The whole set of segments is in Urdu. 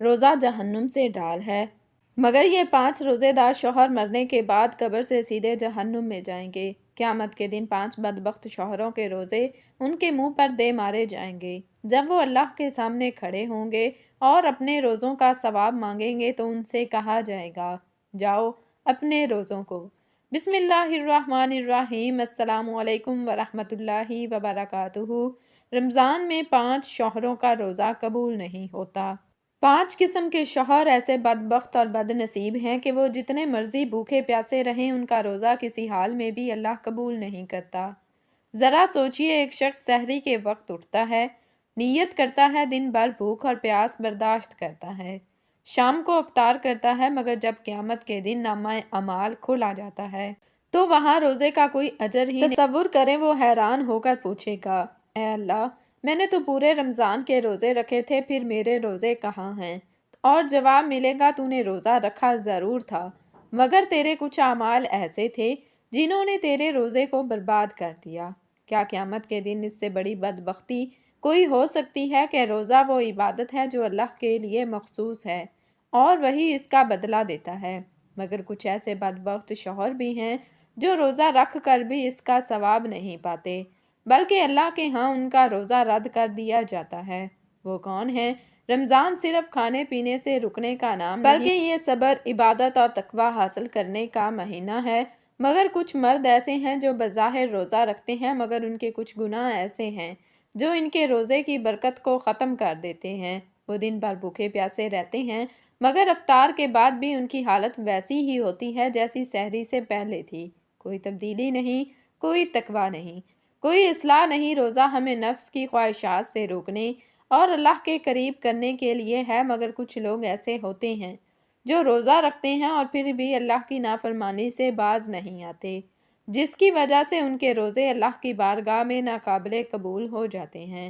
روزہ جہنم سے ڈال ہے، مگر یہ 5 روزے دار شوہر مرنے کے بعد قبر سے سیدھے جہنم میں جائیں گے۔ قیامت کے دن 5 بدبخت شوہروں کے روزے ان کے منہ پر دے مارے جائیں گے۔ جب وہ اللہ کے سامنے کھڑے ہوں گے اور اپنے روزوں کا ثواب مانگیں گے تو ان سے کہا جائے گا، جاؤ اپنے روزوں کو۔ بسم اللہ الرحمن الرحیم۔ السلام علیکم ورحمۃ اللہ وبرکاتہ۔ رمضان میں 5 شوہروں کا روزہ قبول نہیں ہوتا۔ 5 قسم کے شوہر ایسے بدبخت اور بد نصیب ہیں کہ وہ جتنے مرضی بھوکے پیاسے رہیں ان کا روزہ کسی حال میں بھی اللہ قبول نہیں کرتا۔ ذرا سوچئے، ایک شخص سحری کے وقت اٹھتا ہے، نیت کرتا ہے، دن بھر بھوک اور پیاس برداشت کرتا ہے، شام کو افطار کرتا ہے، مگر جب قیامت کے دن نامہ اعمال کھولا جاتا ہے تو وہاں روزے کا کوئی اجر ہی نہیں۔ تصور کریں، وہ حیران ہو کر پوچھے گا، اے اللہ، میں نے تو پورے رمضان کے روزے رکھے تھے، پھر میرے روزے کہاں ہیں؟ اور جواب ملے گا، تو نے روزہ رکھا ضرور تھا، مگر تیرے کچھ اعمال ایسے تھے جنہوں نے تیرے روزے کو برباد کر دیا۔ کیا قیامت کے دن اس سے بڑی بدبختی کوئی ہو سکتی ہے کہ روزہ وہ عبادت ہے جو اللہ کے لیے مخصوص ہے اور وہی اس کا بدلہ دیتا ہے، مگر کچھ ایسے بدبخت شوہر بھی ہیں جو روزہ رکھ کر بھی اس کا ثواب نہیں پاتے، بلکہ اللہ کے ہاں ان کا روزہ رد کر دیا جاتا ہے۔ وہ کون ہیں؟ رمضان صرف کھانے پینے سے رکنے کا نام نہیں، بلکہ یہ صبر، عبادت اور تقوی حاصل کرنے کا مہینہ ہے۔ مگر کچھ مرد ایسے ہیں جو بظاہر روزہ رکھتے ہیں، مگر ان کے کچھ گناہ ایسے ہیں جو ان کے روزے کی برکت کو ختم کر دیتے ہیں۔ وہ دن بھر بھوکے پیاسے رہتے ہیں، مگر افطار کے بعد بھی ان کی حالت ویسی ہی ہوتی ہے جیسی سحری سے پہلے تھی۔ کوئی تبدیلی نہیں، کوئی تقوی نہیں، کوئی اصلاح نہیں۔ روزہ ہمیں نفس کی خواہشات سے روکنے اور اللہ کے قریب کرنے کے لیے ہے، مگر کچھ لوگ ایسے ہوتے ہیں جو روزہ رکھتے ہیں اور پھر بھی اللہ کی نافرمانی سے باز نہیں آتے، جس کی وجہ سے ان کے روزے اللہ کی بارگاہ میں ناقابل قبول ہو جاتے ہیں۔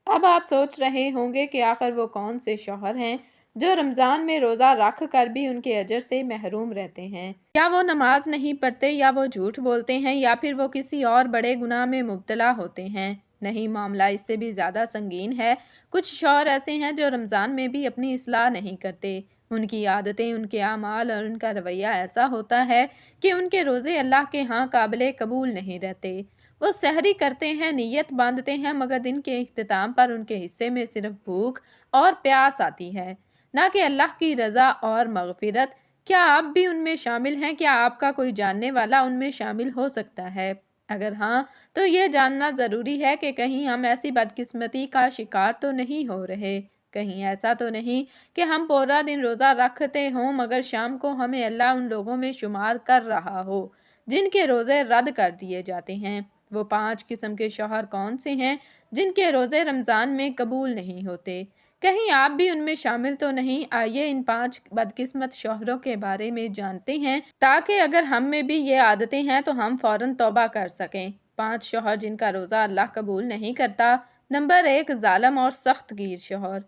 اب آپ سوچ رہے ہوں گے کہ آخر وہ کون سے شوہر ہیں جو رمضان میں روزہ رکھ کر بھی ان کے اجر سے محروم رہتے ہیں؟ یا وہ نماز نہیں پڑھتے، یا وہ جھوٹ بولتے ہیں، یا پھر وہ کسی اور بڑے گناہ میں مبتلا ہوتے ہیں؟ نہیں، معاملہ اس سے بھی زیادہ سنگین ہے۔ کچھ شوہر ایسے ہیں جو رمضان میں بھی اپنی اصلاح نہیں کرتے۔ ان کی عادتیں، ان کے اعمال اور ان کا رویہ ایسا ہوتا ہے کہ ان کے روزے اللہ کے ہاں قابل قبول نہیں رہتے۔ وہ سحری کرتے ہیں، نیت باندھتے ہیں، مگر دن کے اختتام پر ان کے حصے میں صرف بھوک اور پیاس آتی ہے، نہ کہ اللہ کی رضا اور مغفرت۔ کیا آپ بھی ان میں شامل ہیں؟ کیا آپ کا کوئی جاننے والا ان میں شامل ہو سکتا ہے؟ اگر ہاں، تو یہ جاننا ضروری ہے کہ کہیں ہم ایسی بدقسمتی کا شکار تو نہیں ہو رہے، کہیں ایسا تو نہیں کہ ہم پورا دن روزہ رکھتے ہوں مگر شام کو ہمیں اللہ ان لوگوں میں شمار کر رہا ہو جن کے روزے رد کر دیے جاتے ہیں۔ وہ 5 قسم کے شوہر کون سے ہیں جن کے روزے رمضان میں قبول نہیں ہوتے؟ کہیں آپ بھی ان میں شامل تو نہیں؟ آئیے ان 5 بدقسمت شوہروں کے بارے میں جانتے ہیں، تاکہ اگر ہم میں بھی یہ عادتیں ہیں تو ہم فوراً توبہ کر سکیں۔ 5 شوہر جن کا روزہ اللہ قبول نہیں کرتا۔ نمبر 1، ظالم اور سخت گیر شوہر۔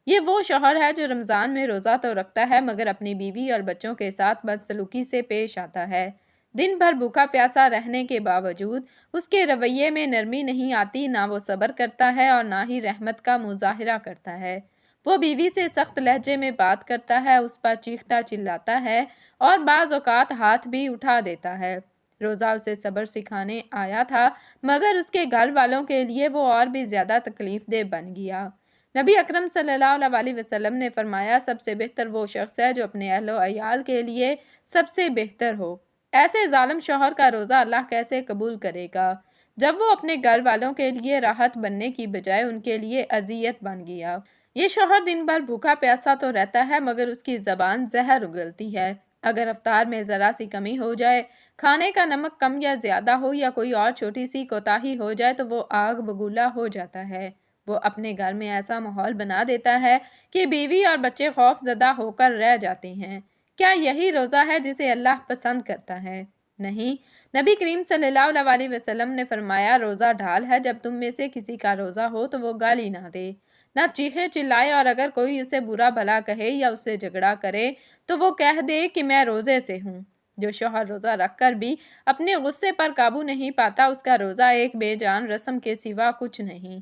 یہ وہ شوہر ہے جو رمضان میں روزہ تو رکھتا ہے مگر اپنی بیوی اور بچوں کے ساتھ بدسلوکی سے پیش آتا ہے۔ دن بھر بھوکا پیاسا رہنے کے باوجود اس کے رویے میں نرمی نہیں آتی، نہ وہ صبر کرتا ہے اور نہ ہی رحمت کا مظاہرہ کرتا ہے۔ وہ بیوی سے سخت لہجے میں بات کرتا ہے، اس پر چیختا چلاتا ہے اور بعض اوقات ہاتھ بھی اٹھا دیتا ہے۔ روزہ اسے صبر سکھانے آیا تھا، مگر اس کے گھر والوں کے لیے وہ اور بھی زیادہ تکلیف دہ بن گیا۔ نبی اکرم صلی اللہ علیہ وسلم نے فرمایا، سب سے بہتر وہ شخص ہے جو اپنے اہل و عیال کے لیے سب سے بہتر ہو۔ ایسے ظالم شوہر کا روزہ اللہ کیسے قبول کرے گا جب وہ اپنے گھر والوں کے لیے راحت بننے کی بجائے ان کے لیے اذیت بن گیا؟ یہ شوہر دن بھر بھوکا پیاسا تو رہتا ہے مگر اس کی زبان زہر اگلتی ہے۔ اگر افطار میں ذرا سی کمی ہو جائے، کھانے کا نمک کم یا زیادہ ہو یا کوئی اور چھوٹی سی کوتاہی ہو جائے تو وہ آگ بگولا ہو جاتا ہے۔ وہ اپنے گھر میں ایسا ماحول بنا دیتا ہے کہ بیوی اور بچے خوف زدہ ہو کر رہ جاتے ہیں۔ کیا یہی روزہ ہے جسے اللہ پسند کرتا ہے؟ نہیں، نبی کریم صلی اللہ علیہ وسلم نے فرمایا، روزہ ڈھال ہے، جب تم میں سے کسی کا روزہ ہو تو وہ گالی نہ دے، نہ چیخے چلائے، اور اگر کوئی اسے برا بھلا کہے یا اس سے جھگڑا کرے تو وہ کہہ دے کہ میں روزے سے ہوں۔ جو شوہر روزہ رکھ کر بھی اپنے غصے پر قابو نہیں پاتا، اس کا روزہ ایک بے جان رسم کے سوا کچھ نہیں۔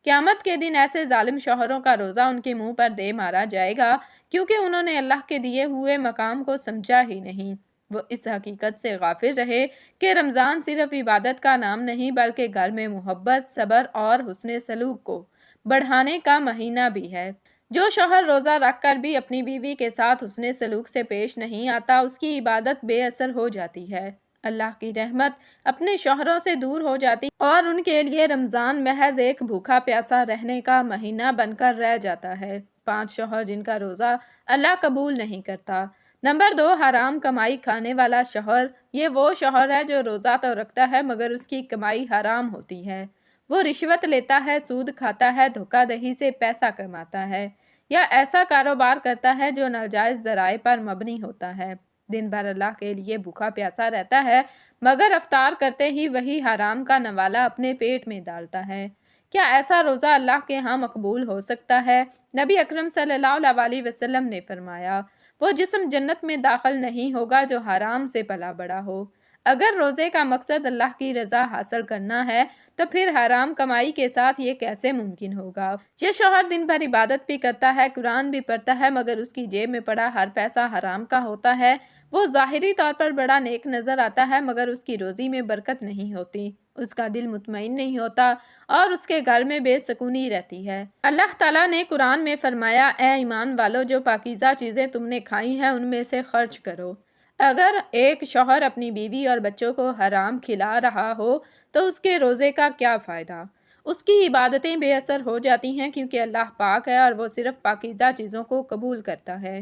قیامت کے دن ایسے ظالم شوہروں کا روزہ ان کے منہ پر دے مارا جائے گا کیونکہ انہوں نے اللہ کے دیے ہوئے مقام کو سمجھا ہی نہیں۔ وہ اس حقیقت سے غافل رہے کہ رمضان صرف عبادت کا نام نہیں بلکہ گھر میں محبت، صبر اور حسن سلوک کو بڑھانے کا مہینہ بھی ہے۔ جو شوہر روزہ رکھ کر بھی اپنی بیوی کے ساتھ حسن سلوک سے پیش نہیں آتا، اس کی عبادت بے اثر ہو جاتی ہے۔ اللہ کی رحمت اپنے شوہروں سے دور ہو جاتی اور ان کے لیے رمضان محض ایک بھوکا پیاسا رہنے کا مہینہ بن کر رہ جاتا ہے۔ 5 شوہر جن کا روزہ اللہ قبول نہیں کرتا۔ نمبر 2، حرام کمائی کھانے والا شوہر۔ یہ وہ شوہر ہے جو روزہ تو رکھتا ہے مگر اس کی کمائی حرام ہوتی ہے۔ وہ رشوت لیتا ہے، سود کھاتا ہے، دھوکہ دہی سے پیسہ کماتا ہے یا ایسا کاروبار کرتا ہے جو ناجائز ذرائع پر مبنی ہوتا ہے۔ دن بھر اللہ کے لیے بھوکا پیاسا رہتا ہے مگر افطار کرتے ہی وہی حرام کا نوالہ اپنے پیٹ میں ڈالتا ہے۔ کیا ایسا روزہ اللہ کے ہاں مقبول ہو سکتا ہے؟ نبی اکرم صلی اللہ علیہ وسلم نے فرمایا، وہ جسم جنت میں داخل نہیں ہوگا جو حرام سے پلا بڑا ہو۔ اگر روزے کا مقصد اللہ کی رضا حاصل کرنا ہے تو پھر حرام کمائی کے ساتھ یہ کیسے ممکن ہوگا؟ یہ شوہر دن بھر عبادت بھی کرتا ہے، قرآن بھی پڑھتا ہے مگر اس کی جیب میں پڑا ہر پیسہ حرام کا ہوتا ہے۔ وہ ظاہری طور پر بڑا نیک نظر آتا ہے مگر اس کی روزی میں برکت نہیں ہوتی، اس کا دل مطمئن نہیں ہوتا اور اس کے گھر میں بے سکونی رہتی ہے۔ اللہ تعالیٰ نے قرآن میں فرمایا، اے ایمان والو، جو پاکیزہ چیزیں تم نے کھائی ہیں ان میں سے خرچ کرو۔ اگر ایک شوہر اپنی بیوی اور بچوں کو حرام کھلا رہا ہو تو اس کے روزے کا کیا فائدہ؟ اس کی عبادتیں بے اثر ہو جاتی ہیں کیونکہ اللہ پاک ہے اور وہ صرف پاکیزہ چیزوں کو قبول کرتا ہے۔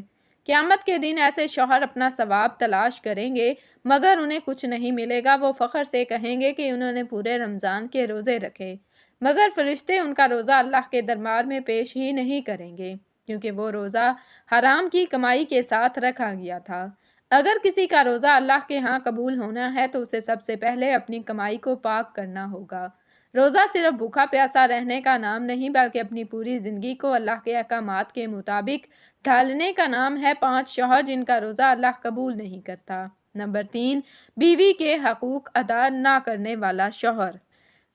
قیامت کے دن ایسے شوہر اپنا ثواب تلاش کریں گے مگر انہیں کچھ نہیں ملے گا۔ وہ فخر سے کہیں گے کہ انہوں نے پورے رمضان کے روزے رکھے مگر فرشتے ان کا روزہ اللہ کے دربار میں پیش ہی نہیں کریں گے کیونکہ وہ روزہ حرام کی کمائی کے ساتھ رکھا گیا تھا۔ اگر کسی کا روزہ اللہ کے ہاں قبول ہونا ہے تو اسے سب سے پہلے اپنی کمائی کو پاک کرنا ہوگا۔ روزہ صرف بھوکا پیاسا رہنے کا نام نہیں بلکہ اپنی پوری زندگی کو اللہ کے احکامات کے مطابق ڈھالنے کا نام ہے۔ 5 شوہر جن کا روزہ اللہ قبول نہیں کرتا۔ نمبر 3، بیوی کے حقوق ادا نہ کرنے والا شوہر۔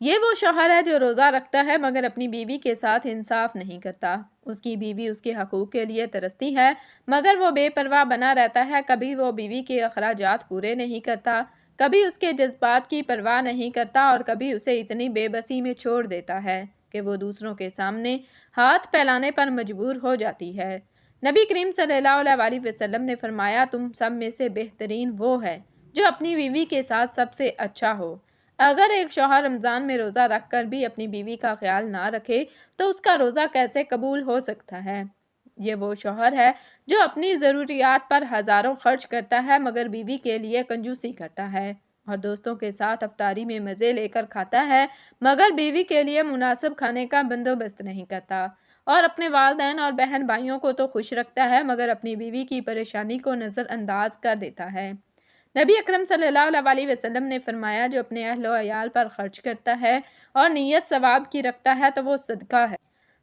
یہ وہ شوہر ہے جو روزہ رکھتا ہے مگر اپنی بیوی کے ساتھ انصاف نہیں کرتا۔ اس کی بیوی اس کے حقوق کے لیے ترستی ہے مگر وہ بے پرواہ بنا رہتا ہے۔ کبھی وہ بیوی کے اخراجات پورے نہیں کرتا، کبھی اس کے جذبات کی پرواہ نہیں کرتا اور کبھی اسے اتنی بے بسی میں چھوڑ دیتا ہے کہ وہ دوسروں کے سامنے ہاتھ پھیلانے پر مجبور ہو جاتی ہے۔ نبی کریم صلی اللہ علیہ وسلم نے فرمایا، تم سب میں سے بہترین وہ ہے جو اپنی بیوی کے ساتھ سب سے اچھا ہو۔ اگر ایک شوہر رمضان میں روزہ رکھ کر بھی اپنی بیوی کا خیال نہ رکھے تو اس کا روزہ کیسے قبول ہو سکتا ہے؟ یہ وہ شوہر ہے جو اپنی ضروریات پر ہزاروں خرچ کرتا ہے مگر بیوی کے لیے کنجوسی کرتا ہے اور دوستوں کے ساتھ افطاری میں مزے لے کر کھاتا ہے مگر بیوی کے لیے مناسب کھانے کا بندوبست نہیں کرتا اور اپنے والدین اور بہن بھائیوں کو تو خوش رکھتا ہے مگر اپنی بیوی کی پریشانی کو نظر انداز کر دیتا ہے۔ نبی اکرم صلی اللہ علیہ وسلم نے فرمایا، جو اپنے اہل و عیال پر خرچ کرتا ہے اور نیت ثواب کی رکھتا ہے تو وہ صدقہ ہے۔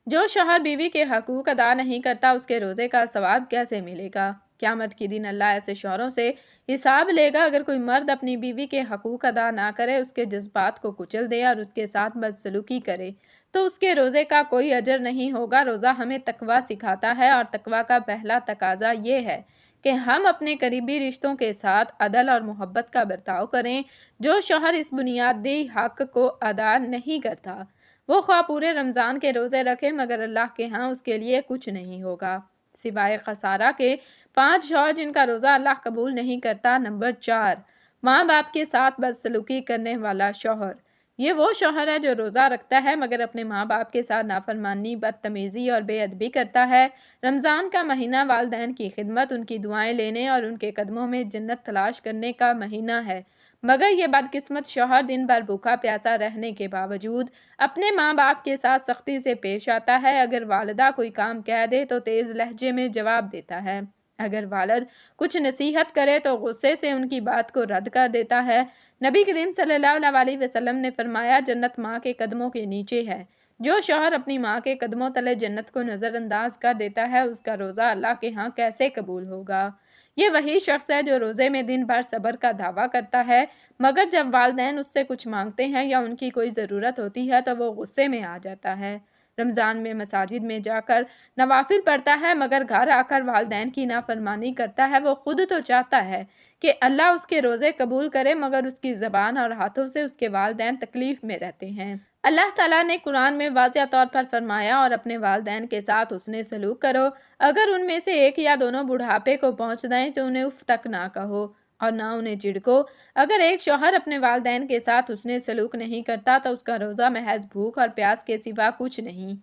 جو شوہر بیوی کے حقوق ادا نہیں کرتا اس کے روزے کا ثواب کیسے ملے گا؟ قیامت کے دن اللہ ایسے شوہروں سے حساب لے گا۔ اگر کوئی مرد اپنی بیوی کے حقوق ادا نہ کرے، اس کے جذبات کو کچل دے اور اس کے ساتھ بدسلوکی کرے تو اس کے روزے کا کوئی اجر نہیں ہوگا۔ روزہ ہمیں تقویٰ سکھاتا ہے اور تقویٰ کا پہلا تقاضا یہ ہے کہ ہم اپنے قریبی رشتوں کے ساتھ عدل اور محبت کا برتاؤ کریں۔ جو شوہر اس بنیادی حق کو ادا نہیں کرتا وہ خواہ پورے رمضان کے روزے رکھے مگر اللہ کے ہاں اس کے لیے کچھ نہیں ہوگا سوائے خسارہ کے۔ 5 شوہر جن کا روزہ اللہ قبول نہیں کرتا۔ نمبر 4، ماں باپ کے ساتھ بدسلوکی کرنے والا شوہر۔ یہ وہ شوہر ہے جو روزہ رکھتا ہے مگر اپنے ماں باپ کے ساتھ نافرمانی، بدتمیزی اور بے ادبی کرتا ہے۔ رمضان کا مہینہ والدین کی خدمت، ان کی دعائیں لینے اور ان کے قدموں میں جنت تلاش کرنے کا مہینہ ہے مگر یہ بدقسمت شوہر دن بھر بھوکا پیاسا رہنے کے باوجود اپنے ماں باپ کے ساتھ سختی سے پیش آتا ہے۔ اگر والدہ کوئی کام کہہ دے تو تیز لہجے میں جواب دیتا ہے، اگر والد کچھ نصیحت کرے تو غصے سے ان کی بات کو رد کر دیتا ہے۔ نبی کریم صلی اللہ علیہ وسلم نے فرمایا، جنت ماں کے قدموں کے نیچے ہے۔ جو شوہر اپنی ماں کے قدموں تلے جنت کو نظر انداز کر دیتا ہے اس کا روزہ اللہ کے ہاں کیسے قبول ہوگا؟ یہ وہی شخص ہے جو روزے میں دن بھر صبر کا دعویٰ کرتا ہے مگر جب والدین اس سے کچھ مانگتے ہیں یا ان کی کوئی ضرورت ہوتی ہے تو وہ غصے میں آ جاتا ہے۔ رمضان میں مساجد میں جا کر نوافل پڑھتا ہے مگر گھر آ کر والدین کی نافرمانی کرتا ہے، وہ خود تو چاہتا ہے کہ اللہ اس کے روزے قبول کرے مگر اس کی زبان اور ہاتھوں سے اس کے والدین تکلیف میں رہتے ہیں۔ اللہ تعالیٰ نے قرآن میں واضح طور پر فرمایا اور اپنے والدین کے ساتھ حسن سلوک کرو، اگر ان میں سے ایک یا دونوں بڑھاپے کو پہنچ جائیں تو انہیں اف تک نہ کہو اور نہ انہیں جھڑکو۔ اگر ایک شوہر اپنے والدین کے ساتھ حسن سلوک نہیں کرتا تو اس کا روزہ محض بھوک اور پیاس کے سوا کچھ نہیں۔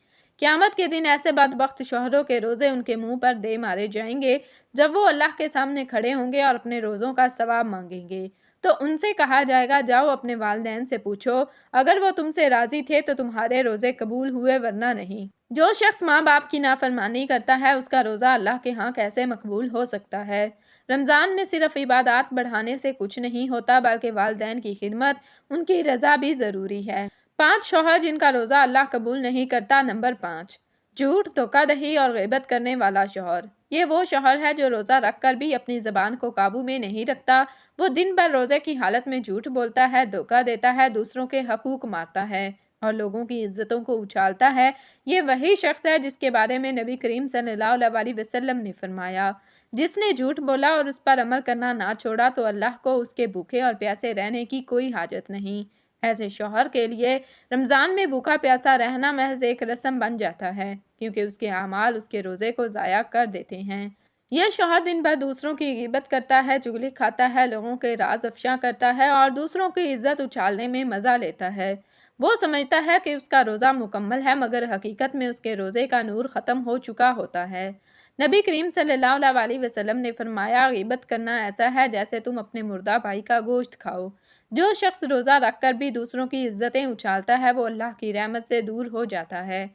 قیامت کے دن ایسے بدبخت شوہروں کے روزے ان کے منہ پر دے مارے جائیں گے جب وہ اللہ کے سامنے کھڑے ہوں گے اور اپنے روزوں کا ثواب مانگیں گے تو ان سے کہا جائے گا جاؤ اپنے والدین سے پوچھو، اگر وہ تم سے راضی تھے تو تمہارے روزے قبول ہوئے ورنہ نہیں۔ جو شخص ماں باپ کی نافرمانی کرتا ہے اس کا روزہ اللہ کے ہاں کیسے مقبول ہو سکتا ہے؟ رمضان میں صرف عبادات بڑھانے سے کچھ نہیں ہوتا بلکہ والدین کی خدمت، ان کی رضا بھی ضروری ہے۔ 5 شوہر جن کا روزہ اللہ قبول نہیں کرتا۔ نمبر 5، جھوٹ، دھوکہ دہی اور غیبت کرنے والا شوہر۔ یہ وہ شوہر ہے جو روزہ رکھ کر بھی اپنی زبان کو قابو میں نہیں رکھتا۔ وہ دن بھر روزے کی حالت میں جھوٹ بولتا ہے، دھوکہ دیتا ہے، دوسروں کے حقوق مارتا ہے اور لوگوں کی عزتوں کو اچھالتا ہے۔ یہ وہی شخص ہے جس کے بارے میں نبی کریم صلی اللہ علیہ وسلم نے فرمایا، جس نے جھوٹ بولا اور اس پر عمل کرنا نہ چھوڑا تو اللہ کو اس کے بھوکے اور پیاسے رہنے کی کوئی حاجت نہیں۔ ایسے شوہر کے لیے رمضان میں بھوکا پیاسا رہنا محض ایک رسم بن جاتا ہے کیونکہ اس کے اعمال اس کے روزے کو ضائع کر دیتے ہیں۔ یہ شوہر دن بھر دوسروں کی غیبت کرتا ہے، چغلی کھاتا ہے، لوگوں کے راز افشا کرتا ہے اور دوسروں کی عزت اچھالنے میں مزہ لیتا ہے۔ وہ سمجھتا ہے کہ اس کا روزہ مکمل ہے مگر حقیقت میں اس کے روزے کا نور ختم ہو چکا ہوتا ہے۔ نبی کریم صلی اللہ علیہ وسلم نے فرمایا، غیبت کرنا ایسا ہے جیسے تم اپنے مردہ بھائی کا گوشت کھاؤ۔ جو شخص روزہ رکھ کر بھی دوسروں کی عزتیں اچھالتا ہے وہ اللہ کی رحمت سے دور ہو جاتا ہے۔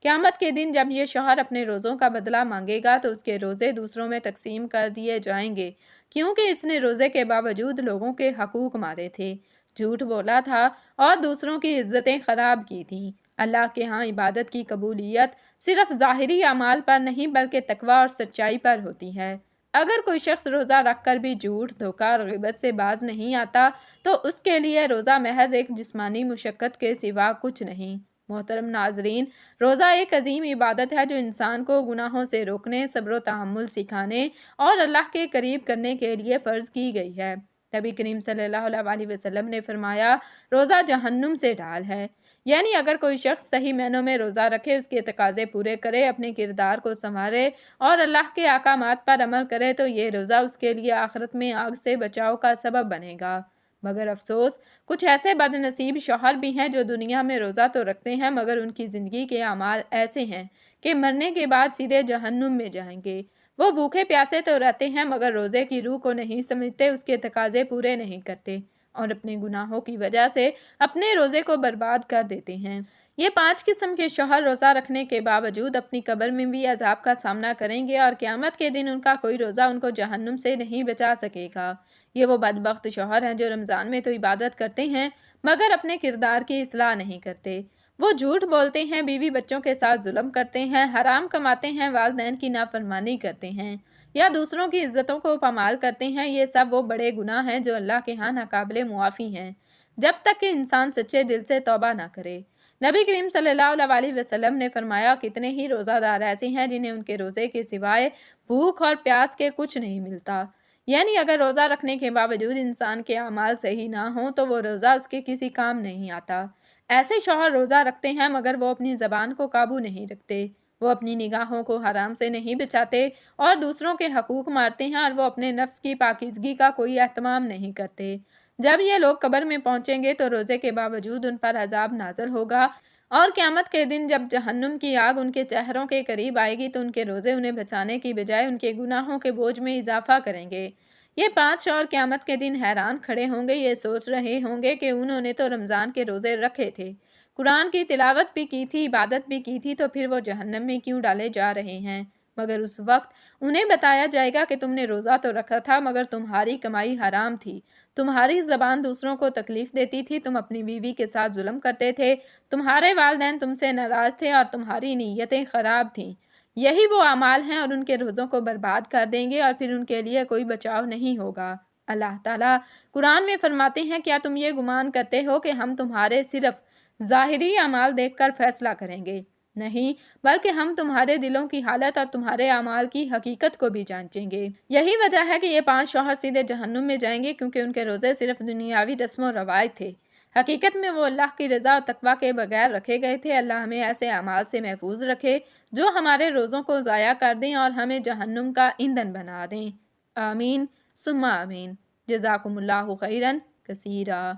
قیامت کے دن جب یہ شوہر اپنے روزوں کا بدلہ مانگے گا تو اس کے روزے دوسروں میں تقسیم کر دیے جائیں گے کیونکہ اس نے روزے کے باوجود لوگوں کے حقوق مارے تھے، جھوٹ بولا تھا اور دوسروں کی عزتیں خراب کی تھیں۔ اللہ کے ہاں عبادت کی قبولیت صرف ظاہری اعمال پر نہیں بلکہ تقوی اور سچائی پر ہوتی ہے۔ اگر کوئی شخص روزہ رکھ کر بھی جھوٹ، دھوکہ اور غیبت سے باز نہیں آتا تو اس کے لیے روزہ محض ایک جسمانی مشقت کے سوا کچھ نہیں۔ محترم ناظرین، روزہ ایک عظیم عبادت ہے جو انسان کو گناہوں سے روکنے، صبر و تحمل سکھانے اور اللہ کے قریب کرنے کے لیے فرض کی گئی ہے۔ نبی کریم صلی اللہ علیہ وسلم نے فرمایا، روزہ جہنم سے ڈھال ہے۔ یعنی اگر کوئی شخص صحیح معنوں میں روزہ رکھے، اس کے تقاضے پورے کرے، اپنے کردار کو سنوارے اور اللہ کے احکامات پر عمل کرے تو یہ روزہ اس کے لیے آخرت میں آگ سے بچاؤ کا سبب بنے گا۔ مگر افسوس، کچھ ایسے بد نصیب شوہر بھی ہیں جو دنیا میں روزہ تو رکھتے ہیں مگر ان کی زندگی کے اعمال ایسے ہیں کہ مرنے کے بعد سیدھے جہنم میں جائیں گے۔ وہ بھوکے پیاسے تو رہتے ہیں مگر روزے کی روح کو نہیں سمجھتے، اس کے تقاضے پورے نہیں کرتے اور اپنے گناہوں کی وجہ سے اپنے روزے کو برباد کر دیتے ہیں۔ یہ 5 قسم کے شوہر روزہ رکھنے کے باوجود اپنی قبر میں بھی عذاب کا سامنا کریں گے اور قیامت کے دن ان کا کوئی روزہ ان کو جہنم سے نہیں بچا سکے گا۔ یہ وہ بدبخت شوہر ہیں جو رمضان میں تو عبادت کرتے ہیں مگر اپنے کردار کی اصلاح نہیں کرتے۔ وہ جھوٹ بولتے ہیں، بیوی بچوں کے ساتھ ظلم کرتے ہیں، حرام کماتے ہیں، والدین کی نافرمانی کرتے ہیں یا دوسروں کی عزتوں کو پامال کرتے ہیں۔ یہ سب وہ بڑے گناہ ہیں جو اللہ کے ہاں ناقابل معافی ہیں جب تک کہ انسان سچے دل سے توبہ نہ کرے۔ نبی کریم صلی اللہ علیہ وسلم نے فرمایا، کتنے ہی روزہ دار ایسے ہیں جنہیں ان کے روزے کے سوائے بھوک اور پیاس کے کچھ نہیں ملتا۔ یعنی اگر روزہ رکھنے کے باوجود انسان کے اعمال صحیح نہ ہوں تو وہ روزہ اس کے کسی کام نہیں آتا۔ ایسے شوہر روزہ رکھتے ہیں مگر وہ اپنی زبان کو قابو نہیں رکھتے، وہ اپنی نگاہوں کو حرام سے نہیں بچاتے اور دوسروں کے حقوق مارتے ہیں اور وہ اپنے نفس کی پاکیزگی کا کوئی اہتمام نہیں کرتے۔ جب یہ لوگ قبر میں پہنچیں گے تو روزے کے باوجود ان پر عذاب نازل ہوگا اور قیامت کے دن جب جہنم کی آگ ان کے چہروں کے قریب آئے گی تو ان کے روزے انہیں بچانے کی بجائے ان کے گناہوں کے بوجھ میں اضافہ کریں گے۔ یہ 5 شوہر قیامت کے دن حیران کھڑے ہوں گے، یہ سوچ رہے ہوں گے کہ انہوں نے تو رمضان کے روزے رکھے تھے، قرآن کی تلاوت بھی کی تھی، عبادت بھی کی تھی، تو پھر وہ جہنم میں کیوں ڈالے جا رہے ہیں؟ مگر اس وقت انہیں بتایا جائے گا کہ تم نے روزہ تو رکھا تھا مگر تمہاری کمائی حرام تھی، تمہاری زبان دوسروں کو تکلیف دیتی تھی، تم اپنی بیوی کے ساتھ ظلم کرتے تھے، تمہارے والدین تم سے ناراض تھے اور تمہاری نیتیں خراب تھیں۔ یہی وہ اعمال ہیں اور ان کے روزوں کو برباد کر دیں گے اور پھر ان کے لیے کوئی بچاؤ نہیں ہوگا۔ اللہ تعالیٰ قرآن میں فرماتے ہیں، کیا تم یہ گمان کرتے ہو کہ ہم تمہارے صرف ظاہری اعمال دیکھ کر فیصلہ کریں گے؟ نہیں، بلکہ ہم تمہارے دلوں کی حالت اور تمہارے اعمال کی حقیقت کو بھی جانچیں گے۔ یہی وجہ ہے کہ یہ 5 شوہر سیدھے جہنم میں جائیں گے، کیونکہ ان کے روزے صرف دنیاوی رسم و روایت تھے۔ حقیقت میں وہ اللہ کی رضا اور تقویٰ کے بغیر رکھے گئے تھے۔ اللہ ہمیں ایسے اعمال سے محفوظ رکھے جو ہمارے روزوں کو ضائع کر دیں اور ہمیں جہنم کا ایندھن بنا دیں۔ آمین ثم آمین۔ جزاکم اللہ خیرا کثیرا۔